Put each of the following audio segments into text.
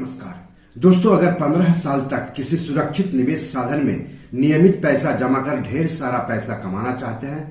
नमस्कार दोस्तों, अगर 15 साल तक किसी सुरक्षित निवेश साधन में नियमित पैसा जमा कर ढेर सारा पैसा कमाना चाहते हैं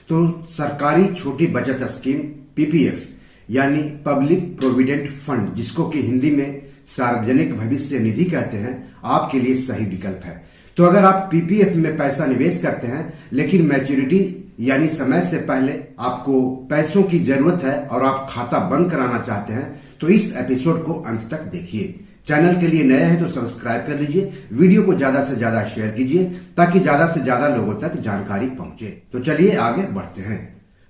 तो सरकारी छोटी बचत स्कीम पीपीएफ यानी पब्लिक प्रोविडेंट फंड, जिसको कि हिंदी में सार्वजनिक भविष्य निधि कहते हैं, आपके लिए सही विकल्प है। तो अगर आप पीपीएफ में पैसा निवेश करते हैं लेकिन मैच्योरिटी यानी समय से पहले आपको पैसों की जरूरत है और आप खाता बंद कराना चाहते हैं तो इस एपिसोड को अंत तक देखिए। चैनल के लिए नए हैं तो सब्सक्राइब कर लीजिए, वीडियो को ज्यादा से ज्यादा शेयर कीजिए ताकि ज्यादा से ज्यादा लोगों तक जानकारी पहुंचे। तो चलिए आगे बढ़ते हैं।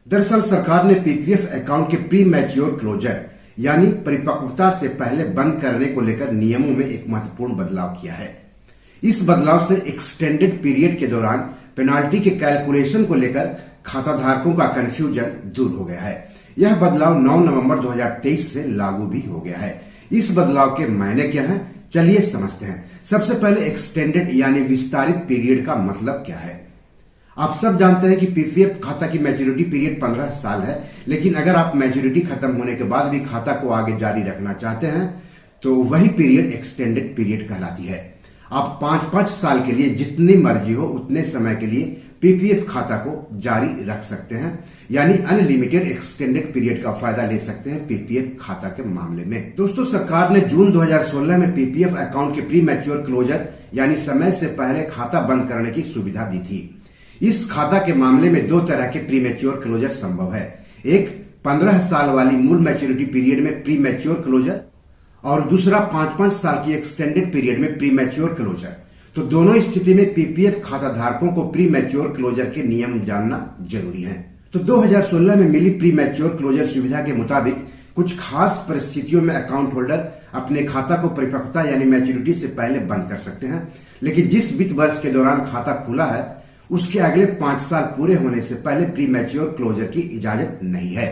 दरअसल सरकार ने पीपीएफ अकाउंट के प्री मैच्योर क्लोजर यानी परिपक्वता से पहले बंद करने को लेकर नियमों में एक महत्वपूर्ण बदलाव किया है। इस बदलाव से एक्सटेंडेड पीरियड के दौरान पेनाल्टी के कैलकुलेशन को लेकर खाता धारकों का कंफ्यूजन दूर हो गया है। यह बदलाव 9 नवंबर 2023 से लागू भी हो गया है। इस बदलाव के मायने क्या हैं, चलिए समझते हैं। सबसे पहले एक्सटेंडेड यानी विस्तारित पीरियड का मतलब क्या है। आप सब जानते हैं कि पीपीएफ खाता की मैच्योरिटी पीरियड 15 साल है, लेकिन अगर आप मैच्योरिटी खत्म होने के बाद भी खाता को आगे जारी रखना चाहते हैं तो वही पीरियड एक्सटेंडेड पीरियड कहलाती है। आप 5-5 साल के लिए जितनी मर्जी हो उतने समय के लिए पीपीएफ खाता को जारी रख सकते हैं, यानी अनलिमिटेड एक्सटेंडेड पीरियड का फायदा ले सकते हैं पीपीएफ खाता के मामले में। दोस्तों, सरकार ने जून 2016 में पीपीएफ अकाउंट के प्री मैच्योर क्लोजर यानी समय से पहले खाता बंद करने की सुविधा दी थी। इस खाता के मामले में 2 तरह के प्री मैच्योर क्लोजर संभव है। एक 15 साल वाली मूल मैच्योरिटी पीरियड में प्री मैच्योर क्लोजर और दूसरा 5-5 साल की एक्सटेंडेड पीरियड में प्री मैच्योर क्लोजर। तो दोनों स्थिति में पीपीएफ खाता धारकों को प्री मैच्योर क्लोजर के नियम जानना जरूरी है। तो 2016 में मिली प्री मैच्योर क्लोजर सुविधा के मुताबिक कुछ खास परिस्थितियों में अकाउंट होल्डर अपने खाता को परिपक्वता यानी मैच्योरिटी से पहले बंद कर सकते हैं, लेकिन जिस वित्त वर्ष के दौरान खाता खुला है उसके अगले 5 साल पूरे होने से पहले प्री मैच्योर क्लोजर की इजाजत नहीं है।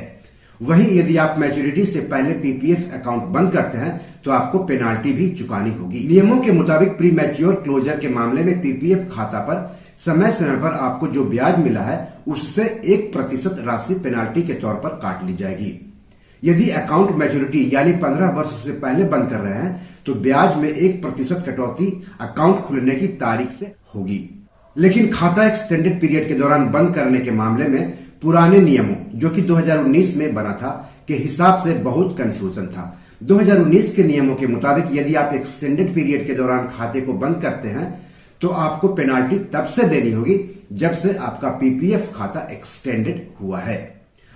वहीं यदि आप मैच्योरिटी से पहले पीपीएफ अकाउंट बंद करते हैं तो आपको पेनाल्टी भी चुकानी होगी। नियमों के मुताबिक प्री मैच्योर क्लोजर के मामले में पीपीएफ खाता पर समय समय पर आपको जो ब्याज मिला है उससे 1% राशि पेनाल्टी के तौर पर काट ली जाएगी। यदि अकाउंट मैच्योरिटी यानी 15 वर्ष से पहले बंद कर रहे हैं तो ब्याज में 1% कटौती अकाउंट खुलने की तारीख से होगी। लेकिन खाता एक्सटेंडेड पीरियड के दौरान बंद करने के मामले में पुराने नियमों जो कि 2019 में बना था के हिसाब से बहुत कंफ्यूजन था। 2019 के नियमों के मुताबिक यदि आप एक्सटेंडेड पीरियड के दौरान खाते को बंद करते हैं तो आपको पेनाल्टी तब से देनी होगी जब से आपका पीपीएफ खाता एक्सटेंडेड हुआ है।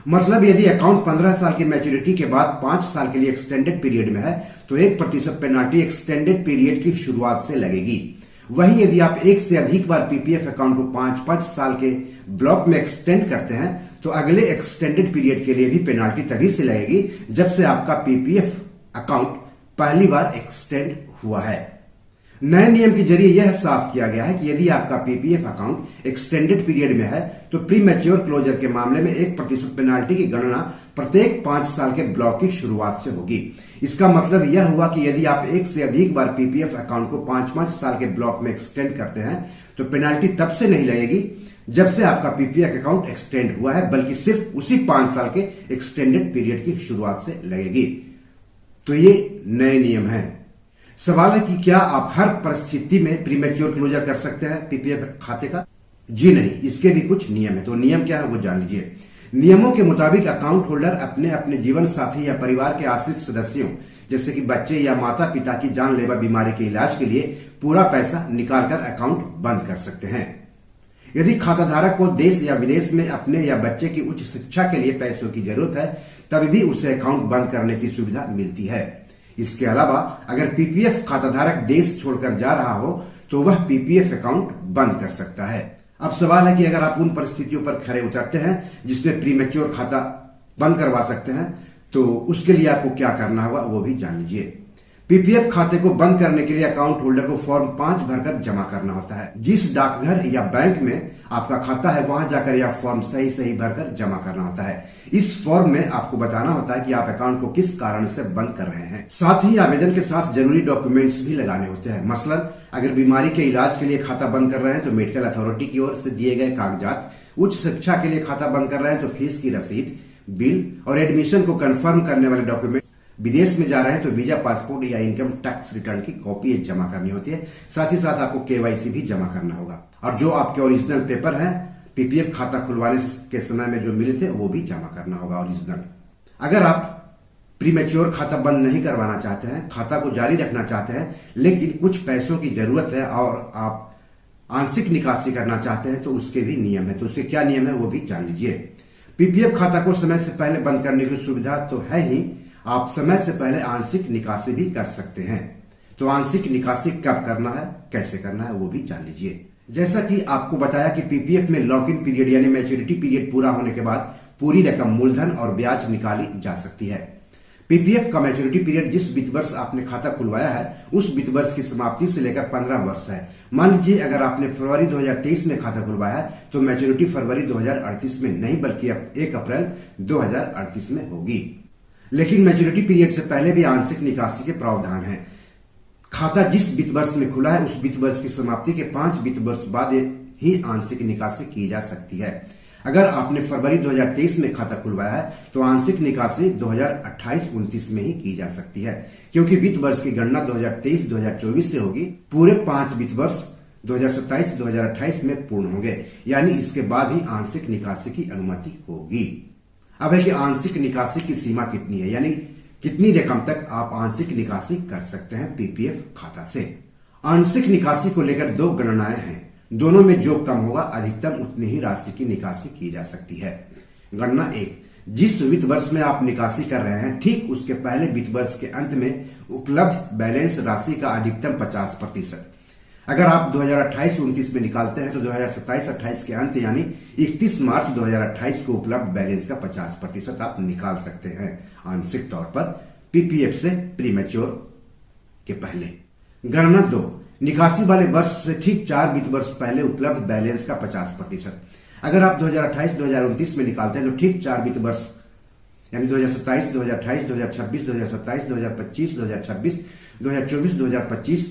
मतलब यदि अकाउंट 15 साल की मैच्योरिटी के बाद 5 साल के लिए एक्सटेंडेड पीरियड में है तो 1% पेनाल्टी एक्सटेंडेड पीरियड की शुरुआत से लगेगी। वहीं यदि आप एक से अधिक बार पीपीएफ अकाउंट को 5-5 साल के ब्लॉक में एक्सटेंड करते हैं तो अगले एक्सटेंडेड पीरियड के लिए भी पेनाल्टी तभी से लगेगी जब से आपका पीपीएफ अकाउंट पहली बार एक्सटेंड हुआ है। नए नियम के जरिए यह साफ किया गया है कि यदि आपका पीपीएफ अकाउंट एक्सटेंडेड पीरियड में है तो प्री मैच्योर क्लोजर के मामले में 1% पेनाल्टी की गणना प्रत्येक 5 साल के ब्लॉक की शुरुआत से होगी। इसका मतलब यह हुआ कि यदि आप एक से अधिक बार पीपीएफ अकाउंट को 5-5 साल के ब्लॉक में एक्सटेंड करते हैं तो पेनाल्टी तब से नहीं लगेगी जब से आपका पीपीएफ अकाउंट एक्सटेंड हुआ है, बल्कि सिर्फ उसी 5 साल के एक्सटेंडेड पीरियड की शुरुआत से लगेगी। तो ये नए नियम हैं। सवाल है कि क्या आप हर परिस्थिति में प्री मैच्योर क्लोजर कर सकते हैं पीपीएफ खाते का? जी नहीं, इसके भी कुछ नियम है। तो नियम क्या है वो जान लीजिए। नियमों के मुताबिक अकाउंट होल्डर अपने अपने जीवन साथी या परिवार के आश्रित सदस्यों जैसे कि बच्चे या माता पिता की जानलेवा बीमारी के इलाज के लिए पूरा पैसा निकालकर अकाउंट बंद कर सकते हैं। यदि खाता धारक को देश या विदेश में अपने या बच्चे की उच्च शिक्षा के लिए पैसों की जरूरत है तब भी उसे अकाउंट बंद करने की सुविधा मिलती है। इसके अलावा अगर पीपीएफ खाता धारक देश छोड़कर जा रहा हो तो वह पीपीएफ अकाउंट बंद कर सकता है। अब सवाल है कि अगर आप उन परिस्थितियों पर खरे उतरते हैं जिसमें प्री मैच्योर खाता बंद करवा सकते हैं तो उसके लिए आपको क्या करना होगा वो भी जान लीजिए। पीपीएफ खाते को बंद करने के लिए अकाउंट होल्डर को फॉर्म 5 भरकर जमा करना होता है। जिस डाकघर या बैंक में आपका खाता है वहां जाकर यह फॉर्म सही भरकर जमा करना होता है। इस फॉर्म में आपको बताना होता है कि आप अकाउंट को किस कारण से बंद कर रहे हैं। साथ ही आवेदन के साथ जरूरी डॉक्यूमेंट्स भी लगाने होते हैं। मसलन अगर बीमारी के इलाज के लिए खाता बंद कर रहे हैं तो मेडिकल अथॉरिटी की ओर से दिए गए कागजात, उच्च शिक्षा के लिए खाता बंद कर रहे हैं तो फीस की रसीद, बिल और एडमिशन को कंफर्म करने वाले डॉक्यूमेंट, विदेश में जा रहे हैं तो वीजा, पासपोर्ट या इनकम टैक्स रिटर्न की कॉपी जमा करनी होती है। साथ ही साथ आपको केवाईसी भी जमा करना होगा और जो आपके ओरिजिनल पेपर हैं पीपीएफ खाता खुलवाने के समय में जो मिले थे वो भी जमा करना होगा ओरिजिनल। अगर आप प्रीमेच्योर खाता बंद नहीं करवाना चाहते हैं, खाता को जारी रखना चाहते हैं, लेकिन कुछ पैसों की जरूरत है और आप आंशिक निकासी करना चाहते हैं तो उसके भी नियम है। तो उसके क्या नियम है वो भी जान लीजिए। पीपीएफ खाता को समय से पहले बंद करने की सुविधा तो है ही, आप समय से पहले आंशिक निकासी भी कर सकते हैं। तो आंशिक निकासी कब करना है, कैसे करना है वो भी जान लीजिए। जैसा कि आपको बताया कि पीपीएफ में लॉक इन पीरियड यानी मैच्योरिटी पीरियड पूरा होने के बाद पूरी रकम मूलधन और ब्याज निकाली जा सकती है। पीपीएफ का मैच्योरिटी पीरियड जिस वित्त वर्ष आपने खाता खुलवाया है उस वित्त वर्ष की समाप्ति से लेकर 15 वर्ष है। मान लीजिए अगर आपने फरवरी 2023 में खाता खुलवाया है तो मैच्योरिटी फरवरी 2038 में नहीं बल्कि 1 अप्रैल 2038 में होगी। लेकिन मैच्योरिटी पीरियड से पहले भी आंशिक निकासी के प्रावधान है। खाता जिस वित्त वर्ष में खुला है उस वित्त वर्ष की समाप्ति के 5 वित्त वर्ष बाद ही आंशिक निकासी की जा सकती है। अगर आपने फरवरी 2023 में खाता खुलवाया है तो आंशिक निकासी 2028-29 में ही की जा सकती है, क्योंकि वित्त वर्ष की गणना 2023-2024 से होगी। पूरे 5 वित्त वर्ष 2027-2028 में पूर्ण होंगे, यानी इसके बाद ही आंशिक निकासी की अनुमति होगी। अब है कि आंशिक निकासी की सीमा कितनी है, यानी कितनी रकम तक आप आंशिक निकासी कर सकते हैं पीपीएफ खाता से। आंशिक निकासी को लेकर 2 गणनाएं हैं, दोनों में जो कम होगा अधिकतम उतनी ही राशि की निकासी की जा सकती है। गणना 1, जिस वित्त वर्ष में आप निकासी कर रहे हैं ठीक उसके पहले वित्त वर्ष के अंत में उपलब्ध बैलेंस राशि का अधिकतम 50%। अगर आप 2028-29 में निकालते हैं तो 2027-28 के अंत यानी 31 मार्च 2028 को उपलब्ध बैलेंस का 50% आप निकाल सकते हैं आंशिक तौर पर पीपीएफ से प्रीमेच्योर के पहले। गणना 2, निकासी वाले वर्ष से ठीक 4 वित्त वर्ष पहले उपलब्ध बैलेंस का 50%। अगर आप 2028-2029 में निकालते हैं तो ठीक 4 वित्त वर्ष यानी 2027, 2028, 2026, 2027, 2025, 2026, 2024, 2025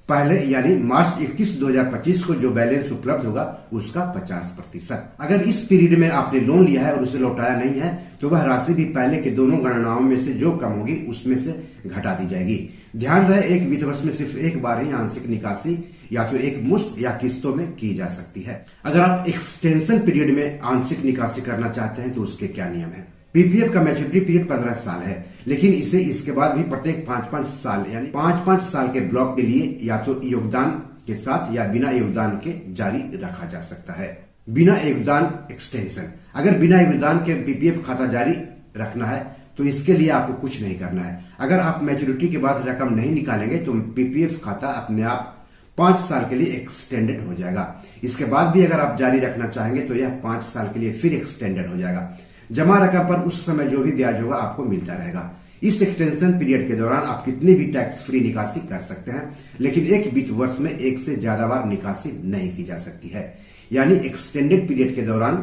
पहले यानी मार्च 31, 2025 को जो बैलेंस उपलब्ध होगा उसका 50%। अगर इस पीरियड में आपने लोन लिया है और उसे लौटाया नहीं है तो वह राशि भी पहले के दोनों गणनाओं में से जो कम होगी उसमें से घटा दी जाएगी। ध्यान रहे एक वित्त वर्ष में सिर्फ एक बार ही आंशिक निकासी या तो एक मुश्त या किस्तों में की जा सकती है। अगर आप एक्सटेंशन पीरियड में आंशिक निकासी करना चाहते हैं तो उसके क्या नियम है। पीपीएफ का मैच्योरिटी पीरियड 15 साल है, लेकिन इसे इसके बाद भी प्रत्येक 5-5 साल यानी 5-5 साल के ब्लॉक के लिए या तो योगदान के साथ या बिना योगदान के जारी रखा जा सकता है। बिना योगदान एक्सटेंशन, अगर बिना योगदान के पीपीएफ खाता जारी रखना है तो इसके लिए आपको कुछ नहीं करना है। अगर आप मैच्योरिटी के बाद रकम नहीं निकालेंगे तो पीपीएफ खाता अपने आप 5 साल के लिए एक्सटेंडेड हो जाएगा। इसके बाद भी अगर आप जारी रखना चाहेंगे तो यह 5 साल के लिए फिर एक्सटेंडेड हो जाएगा। जमा रकम पर उस समय जो भी ब्याज होगा आपको मिलता रहेगा। इस एक्सटेंशन पीरियड के दौरान आप कितनी भी टैक्स फ्री निकासी कर सकते हैं, लेकिन एक वित्त वर्ष में एक से ज्यादा बार निकासी नहीं की जा सकती है। यानी एक्सटेंडेड पीरियड के दौरान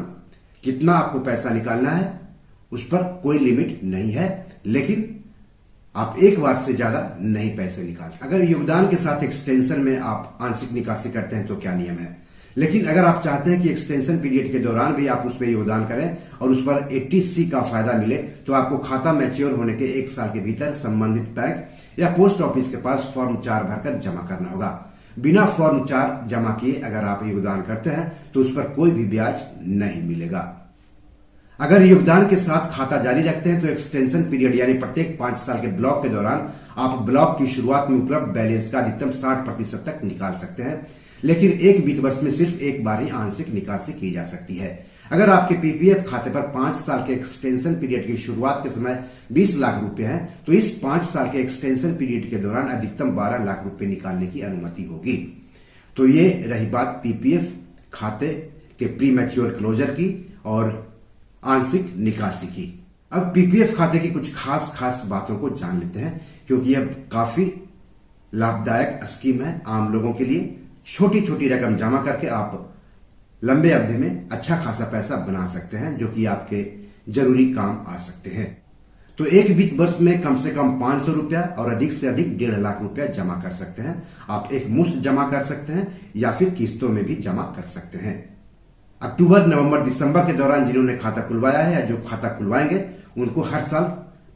कितना आपको पैसा निकालना है उस पर कोई लिमिट नहीं है, लेकिन आप एक बार से ज्यादा नहीं पैसे निकाल सकते। अगर योगदान के साथ एक्सटेंशन में आप आंशिक निकासी करते हैं तो क्या नियम है। लेकिन अगर आप चाहते हैं कि एक्सटेंशन पीरियड के दौरान भी आप उसमें योगदान करें और उस पर 80C का फायदा मिले तो आपको खाता मैच्योर होने के 1 साल के भीतर संबंधित बैंक या पोस्ट ऑफिस के पास फॉर्म 4 भरकर जमा करना होगा। बिना फॉर्म 4 जमा किए अगर आप योगदान करते हैं तो उस पर कोई भी ब्याज नहीं मिलेगा। अगर योगदान के साथ खाता जारी रखते हैं तो एक्सटेंशन पीरियड यानी प्रत्येक 5 साल के ब्लॉक के दौरान आप ब्लॉक की शुरुआत में उपलब्ध बैलेंस का अधिकतम 60% तक निकाल सकते हैं, लेकिन एक वित्त वर्ष में सिर्फ एक बार ही आंशिक निकासी की जा सकती है। अगर आपके पीपीएफ खाते पर 5 साल के एक्सटेंशन पीरियड की शुरुआत के समय 20 लाख रुपए हैं तो इस 5 साल के एक्सटेंशन पीरियड के दौरान अधिकतम 12 लाख रुपए निकालने की अनुमति होगी। तो ये रही बात पीपीएफ खाते के प्री मैच्योर क्लोजर की और आंशिक निकासी की। अब पीपीएफ खाते की कुछ खास बातों को जान लेते हैं, क्योंकि यह काफी लाभदायक स्कीम है आम लोगों के लिए। छोटी छोटी रकम जमा करके आप लंबे अवधि में अच्छा खासा पैसा बना सकते हैं, जो कि आपके जरूरी काम आ सकते हैं। तो एक वित्त वर्ष में कम से कम 500 रुपया और अधिक से अधिक 1.5 लाख रुपया जमा कर सकते हैं। आप एक मुश्त जमा कर सकते हैं या फिर किस्तों में भी जमा कर सकते हैं। अक्टूबर, नवंबर, दिसंबर के दौरान जिन्होंने खाता खुलवाया है या जो खाता खुलवाएंगे उनको हर साल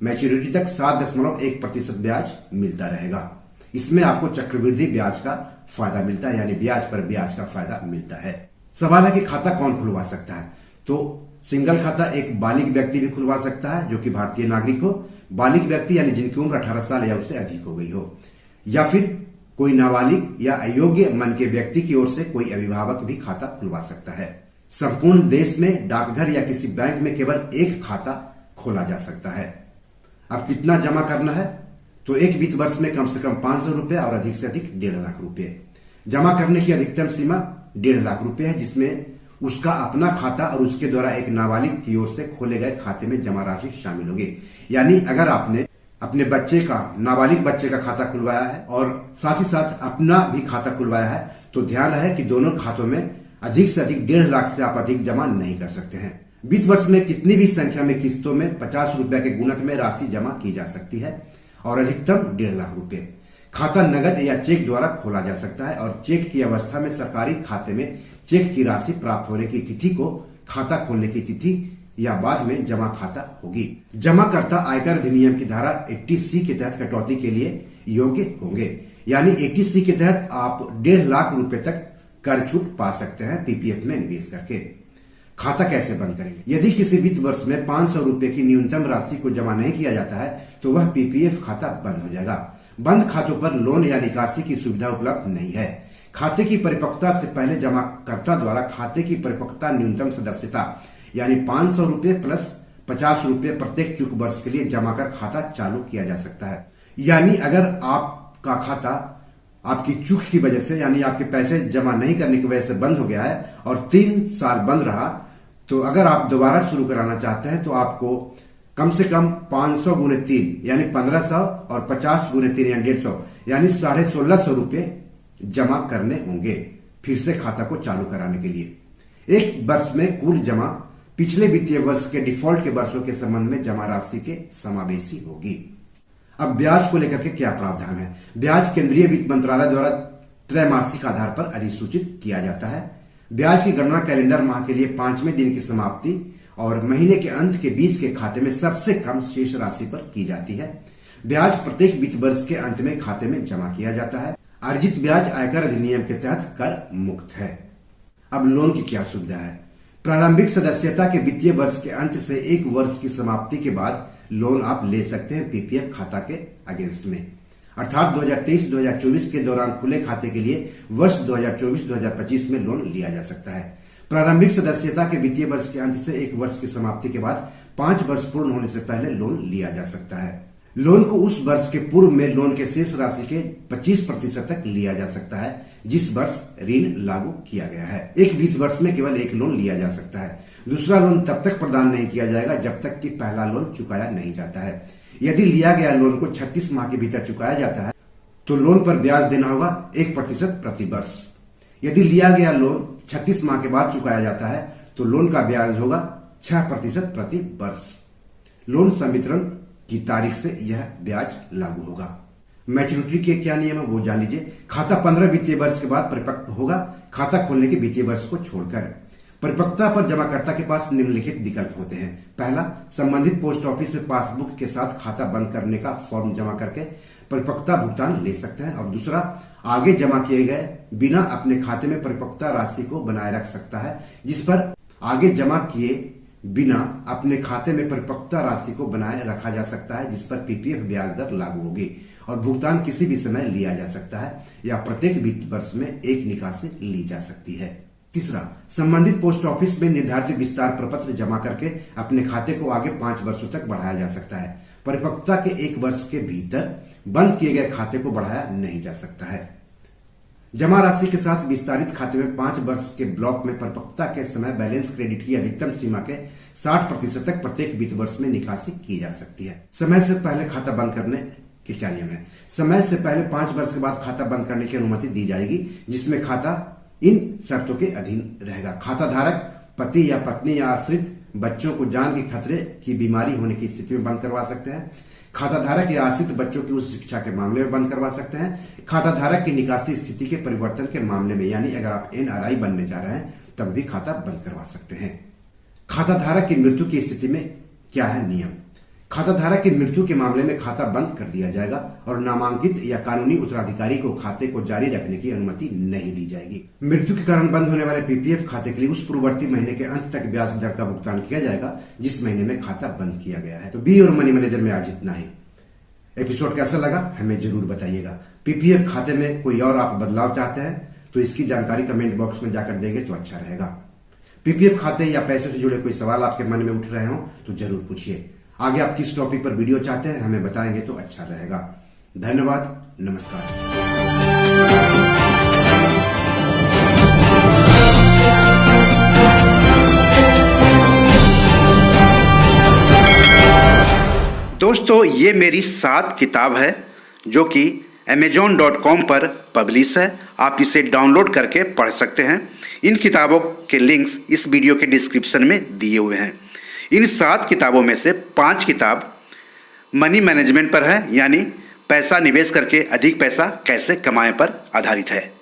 मैच्योरिटी तक 7.1% ब्याज मिलता रहेगा। इसमें आपको चक्रवृद्धि ब्याज का फायदा मिलता है, यानी ब्याज पर ब्याज का फायदा मिलता है। सवाल है कि खाता कौन खुलवा सकता है? तो सिंगल खाता एक बालिग व्यक्ति भी खुलवा सकता है जो कि भारतीय नागरिक हो, बालिग व्यक्ति यानी जिनकी उम्र 18 साल या उससे अधिक हो गई हो, या फिर कोई नाबालिग या अयोग्य मन के व्यक्ति की ओर से कोई अभिभावक भी खाता खुलवा सकता है। संपूर्ण देश में डाकघर या किसी बैंक में केवल एक खाता खोला जा सकता है। अब कितना जमा करना है? तो एक वित्त वर्ष में कम से कम 500 रुपए और अधिक से अधिक 1.5 लाख रुपए। जमा करने की अधिकतम सीमा 1.5 लाख रुपए है, जिसमें उसका अपना खाता और उसके द्वारा एक नाबालिग की ओर से खोले गए खाते में जमा राशि शामिल होगी। यानी अगर आपने अपने बच्चे का, नाबालिग बच्चे का खाता खुलवाया है और साथ ही साथ अपना भी खाता खुलवाया है, तो ध्यान रहे कि दोनों खातों में अधिक से अधिक 1.5 लाख से आप अधिक जमा नहीं कर सकते हैं। वित्त वर्ष में कितनी भी संख्या में किस्तों में 50 रुपए के गुणक में राशि जमा की जा सकती है और अधिकतम 1.5 लाख रुपए। खाता नगद या चेक द्वारा खोला जा सकता है और चेक की अवस्था में सरकारी खाते में चेक की राशि प्राप्त होने की तिथि को खाता खोलने की तिथि या बाद में जमा खाता होगी। जमाकर्ता आयकर अधिनियम की धारा 80C के तहत कटौती के लिए योग्य होंगे। यानी 80C के तहत आप 1.5 लाख रुपए तक कर छूट पा सकते हैं पीपीएफ में निवेश करके। खाता कैसे बंद करेंगे? यदि किसी वित्त वर्ष में 500 रुपए की न्यूनतम राशि को जमा नहीं किया जाता है तो वह पीपीएफ खाता बंद हो जाएगा। बंद खातों पर लोन या निकासी की सुविधा उपलब्ध नहीं है। खाते की परिपक्वता से पहले जमाकर्ता द्वारा खाते की परिपक्वता न्यूनतम सदस्यता यानी 500 रुपए प्लस 50 रुपए प्रत्येक चुक वर्ष के लिए जमा कर खाता चालू किया जा सकता है। यानी अगर आपका खाता आपकी चूक की वजह से, यानी आपके पैसे जमा नहीं करने की वजह से बंद हो गया है और 3 साल बंद रहा, तो अगर आप दोबारा शुरू कराना चाहते हैं तो आपको कम से कम 500 गुने 3 यानी 1500 और 50 गुने 3 यानी 150 यानी 1650 रुपए जमा करने होंगे फिर से खाता को चालू कराने के लिए। एक वर्ष में कुल जमा पिछले वित्तीय वर्ष के डिफॉल्ट के वर्षों के संबंध में जमा राशि के समावेशी होगी। अब ब्याज को लेकर के क्या प्रावधान है? ब्याज केंद्रीय वित्त मंत्रालय द्वारा त्रैमासिक आधार पर अधिसूचित किया जाता है। ब्याज की गणना कैलेंडर माह के लिए 5वें दिन की समाप्ति और महीने के अंत के बीच के खाते में सबसे कम शेष राशि पर की जाती है। ब्याज प्रत्येक वित्त वर्ष के अंत में खाते में जमा किया जाता है। अर्जित ब्याज आयकर अधिनियम के तहत कर मुक्त है। अब लोन की क्या सुविधा है? प्रारंभिक सदस्यता के वित्तीय वर्ष के अंत से 1 वर्ष की समाप्ति के बाद लोन आप ले सकते हैं पीपीएफ खाता के अगेंस्ट में, अर्थात 2023-2024 के दौरान खुले खाते के लिए वर्ष 2024-2025 में लोन लिया जा सकता है। प्रारंभिक सदस्यता के वित्तीय वर्ष के अंत से 1 वर्ष की समाप्ति के बाद 5 वर्ष पूर्ण होने से पहले लोन लिया जा सकता है। लोन को उस वर्ष के पूर्व में लोन के शेष राशि के 25% तक लिया जा सकता है जिस वर्ष ऋण लागू किया गया है। एक वित्त वर्ष में केवल 1 लोन लिया जा सकता है। दूसरा लोन तब तक प्रदान नहीं किया जाएगा जब तक कि पहला लोन चुकाया नहीं जाता है। यदि लिया गया लोन को 36 माह के भीतर चुकाया जाता है तो लोन पर ब्याज देना होगा 1% प्रति वर्ष। यदि लिया गया लोन 36 माह के बाद चुकाया जाता है तो लोन का ब्याज होगा 6% प्रति वर्ष। लोन संवितरण की तारीख से यह ब्याज लागू होगा। मैच्योरिटी के क्या नियम है वो जान लीजिए। खाता 15 वित्तीय वर्ष के बाद परिपक्व होगा, खाता खोलने के वित्तीय वर्ष को छोड़कर। परिपक्वता पर जमाकर्ता के पास निम्नलिखित विकल्प होते हैं। पहला, संबंधित पोस्ट ऑफिस में पासबुक के साथ खाता बंद करने का फॉर्म जमा करके परिपक्वता भुगतान ले सकते हैं। और दूसरा, आगे जमा किए गए बिना अपने खाते में परिपक्वता राशि को बनाए रख सकता है, जिस पर आगे जमा किए बिना अपने खाते में परिपक्वता राशि को बनाए रखा जा सकता है, जिस पर पीपीएफ ब्याज दर लागू होगी और भुगतान किसी भी समय लिया जा सकता है या प्रत्येक वित्त वर्ष में एक निकासी ली जा सकती है। तीसरा, संबंधित पोस्ट ऑफिस में निर्धारित विस्तार प्रपत्र जमा करके अपने खाते को आगे 5 वर्षों तक बढ़ाया जा सकता है। परिपक्वता के 1 वर्ष के भीतर बंद किए गए खाते को बढ़ाया नहीं जा सकता है। जमा राशि के साथ विस्तारित खाते में 5 वर्ष के ब्लॉक में परिपक्वता के समय बैलेंस क्रेडिट की अधिकतम सीमा के 60% तक प्रत्येक वित्त वर्ष में निकासी की जा सकती है। समय से पहले खाता बंद करने के क्या नियम है? समय से पहले 5 वर्ष के बाद खाता बंद करने की अनुमति दी जाएगी, जिसमें खाता इन शर्तों के अधीन रहेगा। खाता धारक पति या पत्नी या आश्रित बच्चों को जान के खतरे की बीमारी होने की स्थिति में बंद करवा सकते हैं। खाता धारक या आश्रित बच्चों की उच्च शिक्षा के मामले में बंद करवा सकते हैं। खाता धारक की निकासी स्थिति के परिवर्तन के मामले में, यानी अगर आप एनआरआई बनने जा रहे हैं तब भी खाता बंद करवा सकते हैं। खाता धारक की मृत्यु की स्थिति में क्या है नियम? खाता धारक की मृत्यु के मामले में खाता बंद कर दिया जाएगा और नामांकित या कानूनी उत्तराधिकारी को खाते को जारी रखने की अनुमति नहीं दी जाएगी। मृत्यु के कारण बंद होने वाले पीपीएफ खाते के लिए उस पूर्ववर्ती महीने के अंत तक ब्याज दर का भुगतान किया जाएगा जिस महीने में खाता बंद किया गया है। तो बी और मनी मैनेजर में आज इतना ही। एपिसोड कैसा लगा हमें जरूर बताइएगा। पीपीएफ खाते में कोई और आप बदलाव चाहते हैं तो इसकी जानकारी कमेंट बॉक्स में जाकर देंगे तो अच्छा रहेगा। पीपीएफ खाते या पैसों से जुड़े कोई सवाल आपके मन में उठ रहे हो तो जरूर पूछिए। आगे आप किस टॉपिक पर वीडियो चाहते हैं हमें बताएंगे तो अच्छा रहेगा। धन्यवाद, नमस्कार। दोस्तों, ये मेरी 7 किताब है जो कि amazon.com पर पब्लिश है। आप इसे डाउनलोड करके पढ़ सकते हैं। इन किताबों के लिंक्स इस वीडियो के डिस्क्रिप्शन में दिए हुए हैं। इन 7 किताबों में से 5 किताब मनी मैनेजमेंट पर है, यानी पैसा निवेश करके अधिक पैसा कैसे कमाएं पर आधारित है।